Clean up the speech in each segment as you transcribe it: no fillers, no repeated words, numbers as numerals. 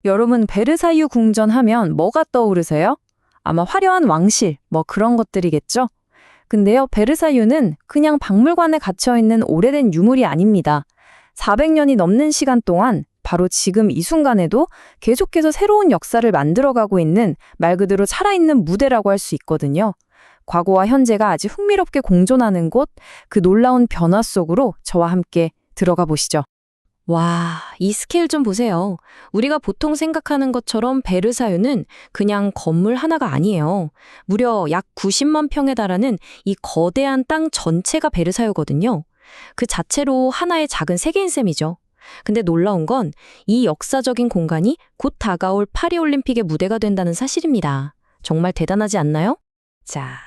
여러분 베르사유 궁전 하면 뭐가 떠오르세요? 아마 화려한 왕실, 뭐 그런 것들이겠죠? 근데요, 베르사유는 그냥 박물관에 갇혀있는 오래된 유물이 아닙니다. 400년이 넘는 시간 동안 바로 지금 이 순간에도 계속해서 새로운 역사를 만들어가고 있는 말 그대로 살아있는 무대라고 할 수 있거든요. 과거와 현재가 아주 흥미롭게 공존하는 곳, 그 놀라운 변화 속으로 저와 함께 들어가 보시죠. 와, 이 스케일 좀 보세요. 우리가 보통 생각하는 것처럼 베르사유는 그냥 건물 하나가 아니에요. 무려 약 90만 평에 달하는 이 거대한 땅 전체가 베르사유거든요. 그 자체로 하나의 작은 세계인 셈이죠. 근데 놀라운 건 이 역사적인 공간이 곧 다가올 파리올림픽의 무대가 된다는 사실입니다. 정말 대단하지 않나요? 자,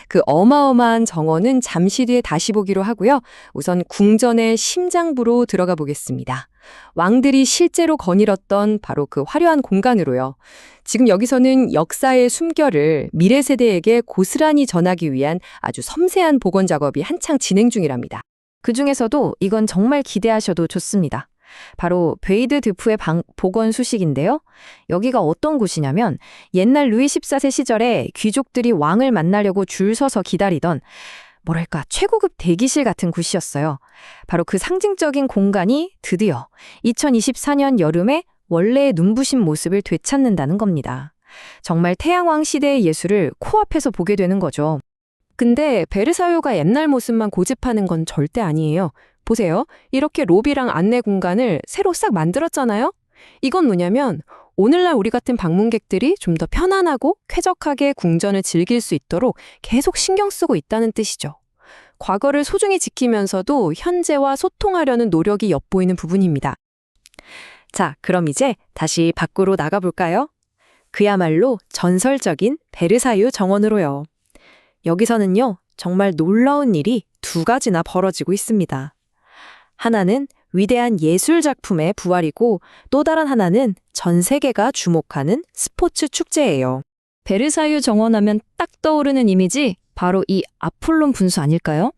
그 어마어마한 정원은 잠시 뒤에 다시 보기로 하고요. 우선 궁전의 심장부로 들어가 보겠습니다. 왕들이 실제로 거닐었던 바로 그 화려한 공간으로요. 지금 여기서는 역사의 숨결을 미래 세대에게 고스란히 전하기 위한 아주 섬세한 복원 작업이 한창 진행 중이랍니다. 그중에서도 이건 정말 기대하셔도 좋습니다. 바로 베이드 드프의 복원 수식인데요. 여기가 어떤 곳이냐면 옛날 루이 14세 시절에 귀족들이 왕을 만나려고 줄 서서 기다리던 뭐랄까 최고급 대기실 같은 곳이었어요. 바로 그 상징적인 공간이 드디어 2024년 여름에 원래의 눈부신 모습을 되찾는다는 겁니다. 정말 태양왕 시대의 예술을 코앞에서 보게 되는 거죠. 근데 베르사유가 옛날 모습만 고집하는 건 절대 아니에요. 보세요. 이렇게 로비랑 안내 공간을 새로 싹 만들었잖아요? 이건 뭐냐면 오늘날 우리 같은 방문객들이 좀 더 편안하고 쾌적하게 궁전을 즐길 수 있도록 계속 신경 쓰고 있다는 뜻이죠. 과거를 소중히 지키면서도 현재와 소통하려는 노력이 엿보이는 부분입니다. 자, 그럼 이제 다시 밖으로 나가볼까요? 그야말로 전설적인 베르사유 정원으로요. 여기서는요, 정말 놀라운 일이 두 가지나 벌어지고 있습니다. 하나는 위대한 예술 작품의 부활이고 또 다른 하나는 전 세계가 주목하는 스포츠 축제예요. 베르사유 정원하면 딱 떠오르는 이미지 바로 이 아폴론 분수 아닐까요?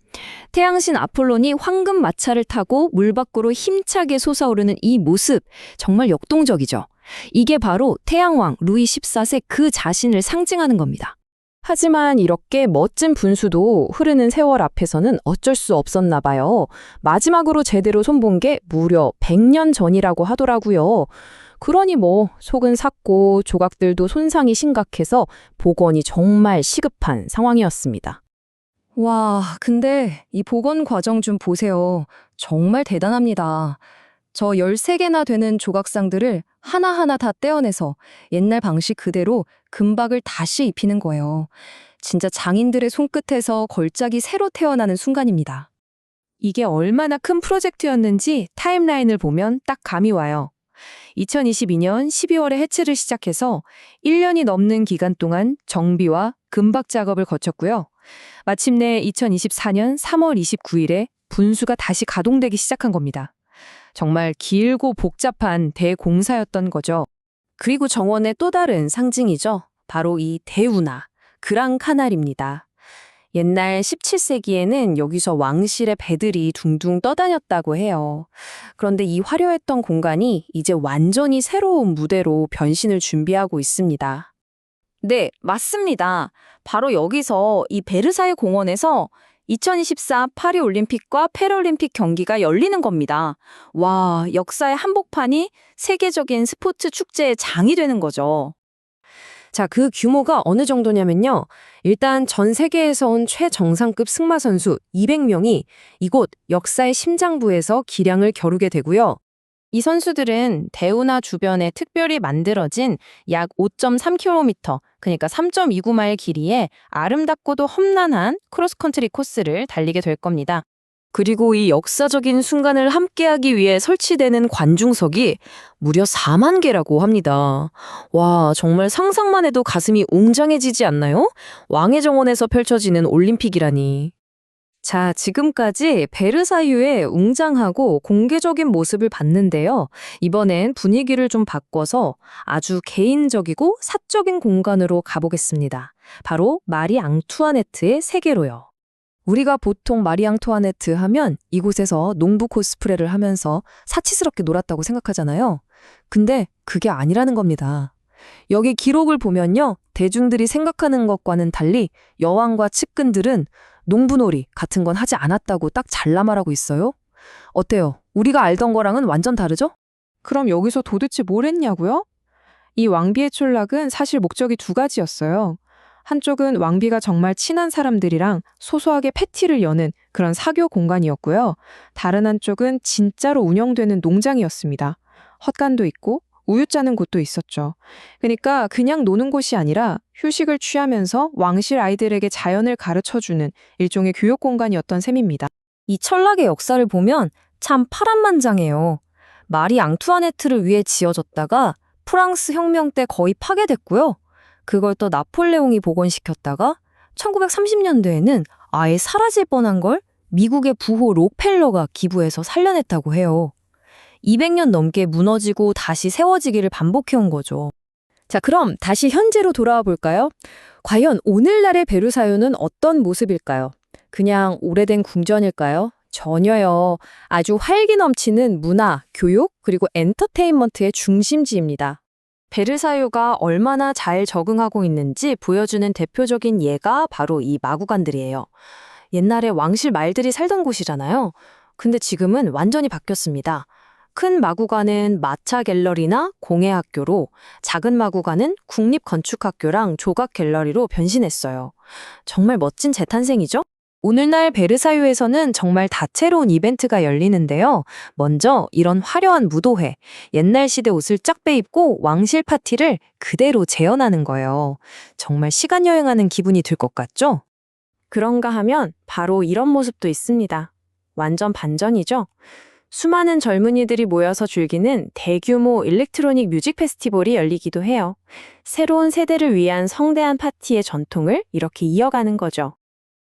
태양신 아폴론이 황금 마차를 타고 물 밖으로 힘차게 솟아오르는 이 모습 정말 역동적이죠. 이게 바로 태양왕 루이 14세 그 자신을 상징하는 겁니다. 하지만 이렇게 멋진 분수도 흐르는 세월 앞에서는 어쩔 수 없었나 봐요. 마지막으로 제대로 손본 게 무려 100년 전이라고 하더라고요. 그러니 뭐 속은 삭고 조각들도 손상이 심각해서 복원이 정말 시급한 상황이었습니다. 와, 근데 이 복원 과정 좀 보세요. 정말 대단합니다. 저 13개나 되는 조각상들을 하나하나 다 떼어내서 옛날 방식 그대로 금박을 다시 입히는 거예요. 진짜 장인들의 손끝에서 걸작이 새로 태어나는 순간입니다. 이게 얼마나 큰 프로젝트였는지 타임라인을 보면 딱 감이 와요. 2022년 12월에 해체를 시작해서 1년이 넘는 기간 동안 정비와 금박 작업을 거쳤고요. 마침내 2024년 3월 29일에 분수가 다시 가동되기 시작한 겁니다. 정말 길고 복잡한 대공사였던 거죠. 그리고 정원의 또 다른 상징이죠. 바로 이 대운하, 그랑 카날입니다. 옛날 17세기에는 여기서 왕실의 배들이 둥둥 떠다녔다고 해요. 그런데 이 화려했던 공간이 이제 완전히 새로운 무대로 변신을 준비하고 있습니다. 네, 맞습니다. 바로 여기서 이 베르사유 공원에서 2024 파리올림픽과 패럴림픽 경기가 열리는 겁니다. 와, 역사의 한복판이 세계적인 스포츠 축제의 장이 되는 거죠. 자, 그 규모가 어느 정도냐면요. 일단 전 세계에서 온 최정상급 승마 선수 200명이 이곳 역사의 심장부에서 기량을 겨루게 되고요. 이 선수들은 대운하 주변에 특별히 만들어진 약 5.3km, 그러니까 3.29마일 길이의 아름답고도 험난한 크로스컨트리 코스를 달리게 될 겁니다. 그리고 이 역사적인 순간을 함께하기 위해 설치되는 관중석이 무려 4만 개라고 합니다. 와, 정말 상상만 해도 가슴이 웅장해지지 않나요? 왕의 정원에서 펼쳐지는 올림픽이라니. 자, 지금까지 베르사유의 웅장하고 공개적인 모습을 봤는데요. 이번엔 분위기를 좀 바꿔서 아주 개인적이고 사적인 공간으로 가보겠습니다. 바로 마리 앙투아네트의 세계로요. 우리가 보통 마리 앙투아네트 하면 이곳에서 농부 코스프레를 하면서 사치스럽게 놀았다고 생각하잖아요. 근데 그게 아니라는 겁니다. 여기 기록을 보면요. 대중들이 생각하는 것과는 달리 여왕과 측근들은 농부놀이 같은 건 하지 않았다고 딱 잘라 말하고 있어요. 어때요? 우리가 알던 거랑은 완전 다르죠? 그럼 여기서 도대체 뭘 했냐고요? 이 왕비의 촌락은 사실 목적이 두 가지였어요. 한쪽은 왕비가 정말 친한 사람들이랑 소소하게 패티를 여는 그런 사교 공간이었고요. 다른 한쪽은 진짜로 운영되는 농장이었습니다. 헛간도 있고 우유 짜는 곳도 있었죠. 그러니까 그냥 노는 곳이 아니라 휴식을 취하면서 왕실 아이들에게 자연을 가르쳐주는 일종의 교육 공간이었던 셈입니다. 이 철학의 역사를 보면 참 파란만장해요. 마리 앙투아네트를 위해 지어졌다가 프랑스 혁명 때 거의 파괴됐고요. 그걸 또 나폴레옹이 복원시켰다가 1930년대에는 아예 사라질 뻔한 걸 미국의 부호 록펠러가 기부해서 살려냈다고 해요. 200년 넘게 무너지고 다시 세워지기를 반복해온 거죠. 자, 그럼 다시 현재로 돌아와 볼까요? 과연 오늘날의 베르사유는 어떤 모습일까요? 그냥 오래된 궁전일까요? 전혀요. 아주 활기 넘치는 문화, 교육, 그리고 엔터테인먼트의 중심지입니다. 베르사유가 얼마나 잘 적응하고 있는지 보여주는 대표적인 예가 바로 이 마구간들이에요. 옛날에 왕실 말들이 살던 곳이잖아요. 근데 지금은 완전히 바뀌었습니다. 큰 마구간은 마차 갤러리나 공예학교로, 작은 마구간은 국립건축학교랑 조각 갤러리로 변신했어요. 정말 멋진 재탄생이죠? 오늘날 베르사유에서는 정말 다채로운 이벤트가 열리는데요. 먼저 이런 화려한 무도회, 옛날 시대 옷을 쫙 빼입고 왕실 파티를 그대로 재현하는 거예요. 정말 시간 여행하는 기분이 들 것 같죠? 그런가 하면 바로 이런 모습도 있습니다. 완전 반전이죠? 수많은 젊은이들이 모여서 즐기는 대규모 일렉트로닉 뮤직 페스티벌이 열리기도 해요. 새로운 세대를 위한 성대한 파티의 전통을 이렇게 이어가는 거죠.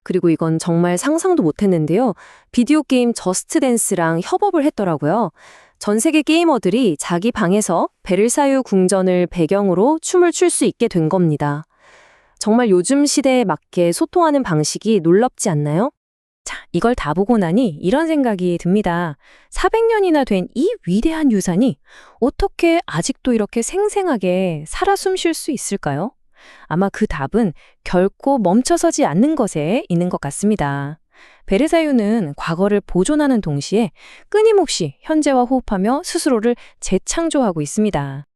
그리고 이건 정말 상상도 못했는데요. 비디오 게임 저스트 댄스랑 협업을 했더라고요. 전 세계 게이머들이 자기 방에서 베르사유 궁전을 배경으로 춤을 출 수 있게 된 겁니다. 정말 요즘 시대에 맞게 소통하는 방식이 놀랍지 않나요? 자, 이걸 다 보고 나니 이런 생각이 듭니다. 400년이나 된 이 위대한 유산이 어떻게 아직도 이렇게 생생하게 살아 숨 쉴 수 있을까요? 아마 그 답은 결코 멈춰서지 않는 것에 있는 것 같습니다. 베르사유는 과거를 보존하는 동시에 끊임없이 현재와 호흡하며 스스로를 재창조하고 있습니다.